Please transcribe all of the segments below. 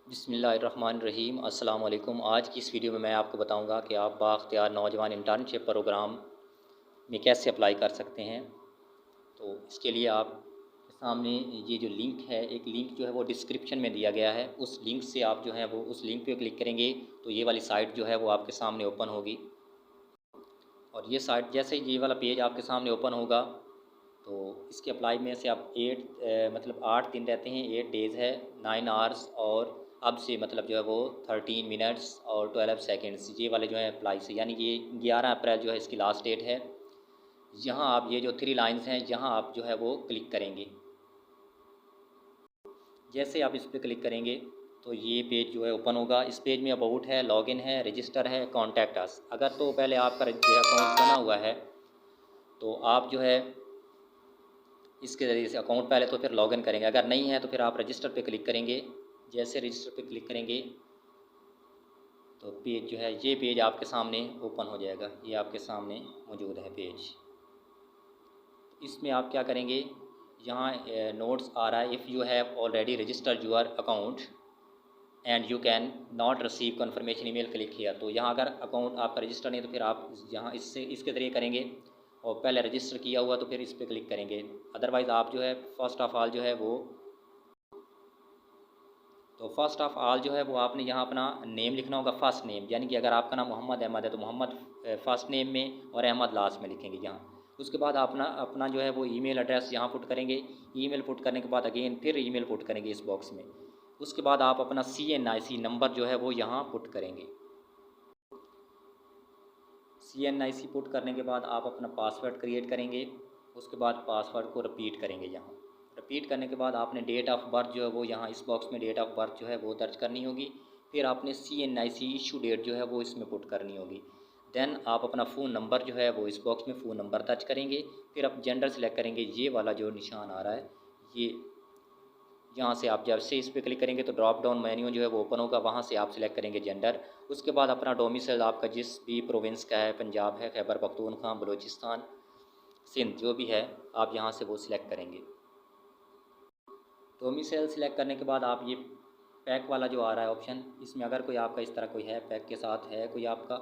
बिस्मिल्लाहिर्रहमानिर्रहीम। अस्सलाम वालेकुम। आज की इस वीडियो में मैं आपको बताऊंगा कि आप बाख्तियार नौजवान इंटर्नशिप प्रोग्राम में कैसे अप्लाई कर सकते हैं। तो इसके लिए आप सामने ये जो लिंक है, एक लिंक जो है वो डिस्क्रिप्शन में दिया गया है। उस लिंक से आप जो है वो उस लिंक पे क्लिक करेंगे तो ये वाली साइट जो है वो आपके सामने ओपन होगी। और ये साइट जैसे ही ये वाला पेज आपके सामने ओपन होगा तो इसके अप्लाई में से आप 8 दिन रहते हैं, 8 डेज़ है, 9 आवर्स, और अब से मतलब जो है वो 13 मिनट्स और 12 सेकंड्स, ये वाले जो है अप्लाई से, यानी ये 11 अप्रैल जो है इसकी लास्ट डेट है। यहाँ आप ये जो 3 लाइंस हैं यहाँ आप जो है वो क्लिक करेंगे। जैसे आप इस पर क्लिक करेंगे तो ये पेज जो है ओपन होगा। इस पेज में अबाउट है, लॉगिन है, रजिस्टर है, कॉन्टैक्ट अस। अगर तो पहले आपका जो है अकाउंट बना हुआ है तो आप जो है इसके ज़रिए से अकाउंट पहले तो फिर लॉगिन करेंगे। अगर नहीं है तो फिर आप रजिस्टर पे क्लिक करेंगे। जैसे रजिस्टर पे क्लिक करेंगे तो पेज जो है, ये पेज आपके सामने ओपन हो जाएगा। ये आपके सामने मौजूद है पेज। इसमें आप क्या करेंगे, यहाँ नोट्स आ रहा है, if you have already registered your account and you can not receive confirmation email, click किया। तो यहाँ अगर अकाउंट आपका रजिस्टर नहीं तो फिर आप यहाँ इसके ज़रिए करेंगे, और पहले रजिस्टर किया हुआ तो फिर इस पर क्लिक करेंगे। अदरवाइज़ आप जो है फ़र्स्ट ऑफ़ ऑल जो है वो, तो फर्स्ट ऑफ़ ऑल जो है वो आपने यहाँ अपना नेम लिखना होगा, फर्स्ट नेम, यानी कि अगर आपका नाम मोहम्मद अहमद है तो मोहम्मद फर्स्ट नेम में और अहमद लास्ट में लिखेंगे यहाँ। उसके बाद अपना अपना जो है वो ईमेल एड्रेस यहाँ पुट करेंगे। ईमेल पुट करने के बाद अगेन फिर ईमेल पुट करेंगे इस बॉक्स में। उसके बाद आप अपना CNIC नंबर जो है वो यहाँ पुट करेंगे। CNIC पुट करने के बाद आप अपना पासवर्ड क्रिएट करेंगे। उसके बाद पासवर्ड को रिपीट करेंगे। यहाँ रिपीट करने के बाद आपने डेट ऑफ़ बर्थ जो है वो यहाँ इस बॉक्स में डेट ऑफ़ बर्थ जो है वो दर्ज करनी होगी। फिर आपने CNIC इशू डेट जो है वो इसमें पुट करनी होगी। देन आप अपना फ़ोन नंबर जो है वो इस बॉक्स में फ़ोन नंबर दर्ज करेंगे। फिर आप जेंडर सेलेक्ट करेंगे। ये वाला जो निशान आ रहा है, ये यहाँ से आप जब से इस पर क्लिक करेंगे तो ड्रॉप डाउन मेन्यू जो है वो ओपन होगा। वहाँ से आप सिलेक्ट करेंगे जेंडर। उसके बाद अपना डोमिसाइल आपका जिस भी प्रोविंस का है, पंजाब है, खैबर पख्तूनख्वा, बलूचिस्तान, सिंध, जो भी है, आप यहाँ से वो सिलेक्ट करेंगे। डोमिसाइल सिलेक्ट करने के बाद आप ये पैक वाला जो आ रहा है ऑप्शन, इसमें अगर कोई आपका इस तरह कोई है, पैक के साथ है कोई आपका,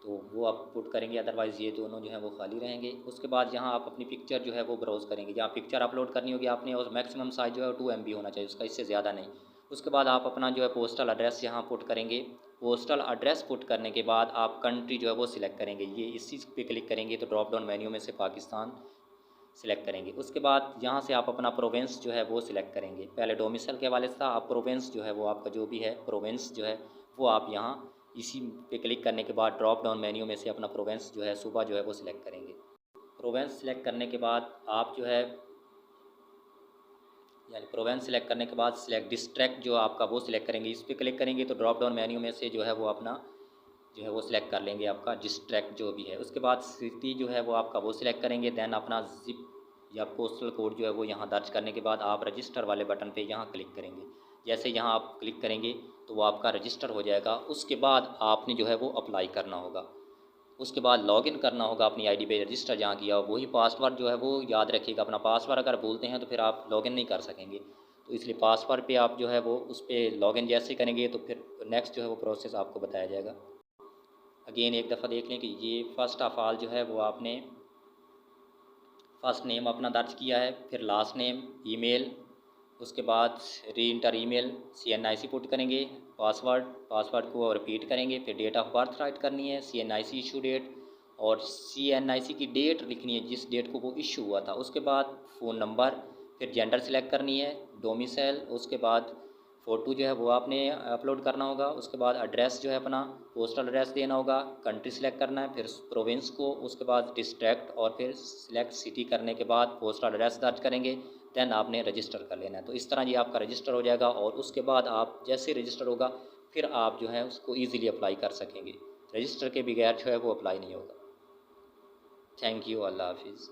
तो वो आप पुट करेंगे। अदरवाइज़ ये दोनों जो है वो खाली रहेंगे। उसके बाद यहाँ आप अपनी पिक्चर जो है वो ब्राउज़ करेंगे। जहाँ पिक्चर अपलोड करनी होगी आपने, और मैक्सिमम साइज़ जो है 2 MB होना चाहिए उसका, इससे ज़्यादा नहीं। उसके बाद आप अपना जो है पोस्टल एड्रेस यहाँ पुट करेंगे। पोस्टल एड्रेस पुट करने के बाद आप कंट्री जो है वो सिलेक्ट करेंगे। ये इसी पे क्लिक करेंगे तो ड्रॉप डाउन मेन्यू में से पाकिस्तान सिलेक्ट करेंगे। उसके बाद यहाँ से आप अपना प्रोविंस जो है वो सिलेक्ट करेंगे। पहले डोमिसाइल के हवाले से था, आप प्रोविंस जो है वो आपका जो भी है प्रोविंस जो है वो आप यहाँ इसी पे क्लिक करने के बाद ड्रॉप डाउन मेन्यू में से अपना प्रोविंस जो है सूबा जो है वो सिलेक्ट करेंगे। प्रोविंस सिलेक्ट करने के बाद आप जो है, यानी प्रोविंस सिलेक्ट करने के बाद सिलेक्ट डिस्ट्रिक्ट जो आपका वो सिलेक्ट करेंगे। इस पर क्लिक करेंगे तो ड्रॉप डाउन मेन्यू में से जो है वो अपना जो है वो सिलेक्ट कर लेंगे आपका डिस्ट्रिक्ट जो भी है। उसके बाद सिटी जो है वो आपका वो सिलेक्ट करेंगे। दैन अपना जिप या पोस्टल कोड जो है वो यहाँ दर्ज करने के बाद आप रजिस्टर वाले बटन पे यहाँ क्लिक करेंगे। जैसे यहाँ आप क्लिक करेंगे तो वो आपका रजिस्टर हो जाएगा। उसके बाद आपने जो है वो अप्लाई करना होगा। उसके बाद लॉगिन करना होगा अपनी आईडी पे, रजिस्टर जहाँ किया वही पासवर्ड जो है वो याद रखिएगा। अपना पासवर्ड अगर भूलते हैं तो फिर आप लॉगिन नहीं कर सकेंगे। तो इसलिए पासवर्ड पे आप जो है वो उस पर लॉगिन जैसे करेंगे तो फिर नेक्स्ट जो है वो प्रोसेस आपको बताया जाएगा। अगेन एक दफ़ा देख लें कि ये फ़र्स्ट ऑफ़ ऑल जो है वो आपने फ़र्स्ट नेम अपना दर्ज किया है, फिर लास्ट नेम, ईमेल, उसके बाद री इंटर ईमेल, CNIC पुट करेंगे, पासवर्ड को रिपीट करेंगे, फिर डेट ऑफ़ बर्थ राइट करनी है, CNIC इशू डेट, और CNIC की डेट लिखनी है जिस डेट को वो इशू हुआ था। उसके बाद फ़ोन नंबर, फिर जेंडर सेलेक्ट करनी है, डोमिसाइल, उसके बाद फ़ोटो जो है वो आपने अपलोड करना होगा। उसके बाद एड्रेस जो है अपना पोस्टल एड्रेस देना होगा, कंट्री सेलेक्ट करना है, फिर प्रोविंस को, उसके बाद डिस्ट्रिक्ट, और फिर सिलेक्ट सिटी करने के बाद पोस्टल एड्रेस दर्ज करेंगे। दैन आपने रजिस्टर कर लेना है। तो इस तरह ये आपका रजिस्टर हो जाएगा, और उसके बाद आप जैसे रजिस्टर होगा फिर आप जो है उसको ईज़िली अप्लाई कर सकेंगे। रजिस्टर के बगैर जो है वो अप्लाई नहीं होगा। Thank you. अल्लाह हाफिज़।